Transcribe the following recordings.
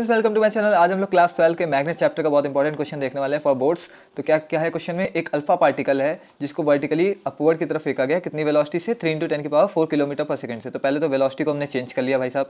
Welcome to my channel. आज हम लोग क्लास 12 के मैग्नेट चैप्टर का बहुत इंपॉर्टेंट क्वेश्चन देखने वाले हैं फॉर बोर्ड्स। तो क्या क्या है क्वेश्चन में, एक अल्फा पार्टिकल है जिसको वर्टिकली अपवर्ड की तरफ फेंका गया, कितनी वेलोसिटी से 3 × 10⁴ किलोमीटर पर सेकंड से। तो पहले तो वेलोसिटी को हमने चेंज कर लिया भाई साहब,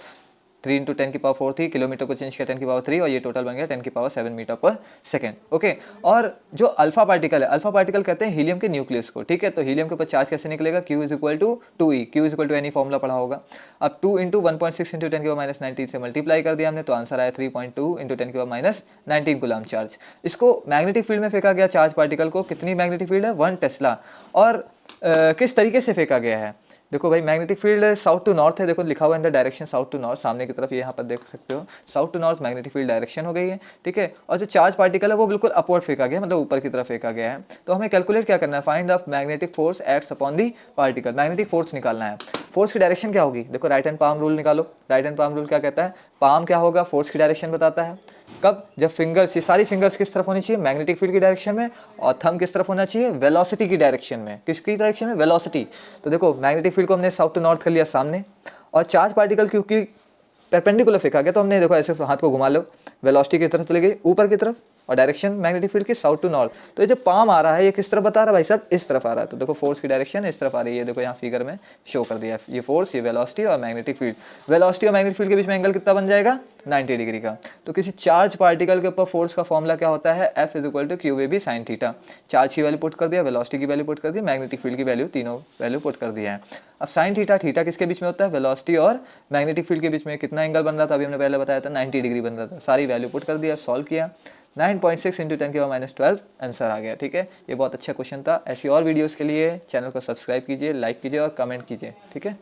3 × 10⁴ थी, किलोमीटर को चेंज किया 10⁻³ और ये टोटल बन गया 10⁻7 मीटर पर सेकेंड। ओके, और जो अल्फा पार्टिकल है, अल्फा पार्टिकल कहते हैं हीलियम के न्यूक्लियस को। ठीक है, तो हीलियम के ऊपर चार्ज कैसे निकलेगा, Q = 2E। Q = any formula पढ़ा होगा। अब 2 × 1.6 × 10⁻19 से मल्टीप्लाई कर दिया हमने, तो आंसर आया 3.2 × 10⁻19 कूलम चार्ज। इसको मैग्नेटिक फील्ड में फेंका गया चार्ज पार्टिकल को। कितनी मैग्नेटिक फील्ड है, 1 टेस्ला। और किस तरीके से फेंका गया है, देखो भाई magnetic field south to north है, देखो लिखा हुआ है in the direction south to north, सामने की तरफ ये यहाँ पर देख सकते हो south to north magnetic field direction हो गई है। ठीक है, और जो चार्ज पार्टिकल है वो बिल्कुल अपवर्ड फेंका गया, मतलब ऊपर की तरफ फेंका गया है। तो हमें कैलकुलेट क्या करना है, find the magnetic force acts upon the particle. Magnetic force निकालना है। फोर्स की डायरेक्शन क्या होगी, देखो राइट हैंड पाम रूल निकालो। राइट हैंड पाम रूल क्या कहता है, पाम क्या होगा, फोर्स की डायरेक्शन बताता है। कब, जब फिंगर्स, ये सारी फिंगर्स किस तरफ होनी चाहिए, मैग्नेटिक फील्ड की डायरेक्शन में, और थंब किस तरफ होना चाहिए, वेलोसिटी की डायरेक्शन में। किसकी डायरेक्शन में, वेलोसिटी। तो देखो मैग्नेटिक फील्ड को हमने साउथ टू नॉर्थ कर लिया सामने, और चार्ज पार्टिकल क्योंकि परपेंडिकुलर फेंका गया तो हमने देखो ऐसे हाथ को घुमा लो, वेलोसिटी की तरफ चली गई ऊपर की तरफ, और डायरेक्शन मैग्नेटिक फील्ड की साउथ टू नॉर्थ। तो ये जो पाम आ रहा है ये किस तरफ बता रहा है भाई साहब, इस तरफ आ रहा है। तो देखो फोर्स की डायरेक्शन इस तरफ आ रही है, देखो यहाँ फिगर में शो कर दिया है, ये फोर्स, ये वेलोसिटी और मैग्नेटिक फील्ड। वेलोसिटी और मैग्नेटिक फील्ड के बीच में एंगल कितना बन जाएगा, 90 डिग्री का। तो किसी चार्ज पार्टिकल के ऊपर फोर्स का फॉर्मूला क्या होता है, F = QAB sin theta. Charge की वैल्यू पुट कर दिया, वेलोसिटी की वैल्यू पुट कर दी, मैग्नेटिक फील्ड की वैल्यू, तीनों वैल्यू पुट कर दिया है। अब साइन थीटा, थीटा किसके बीच में होता है, वेलोसिटी और मैग्नेटिक फील्ड के बीच में कितना एंगल बन रहा था, अभी हमने पहले बताया था 90 डिग्री बन रहा था। सारी वैल्यू पुट कर दिया, सॉल्व किया, 9.6 × 10⁻12 आंसर आ गया। ठीक है, ये बहुत अच्छा क्वेश्चन था। ऐसी और वीडियोस के लिए चैनल को सब्सक्राइब कीजिए, लाइक कीजिए और कमेंट कीजिए। ठीक है।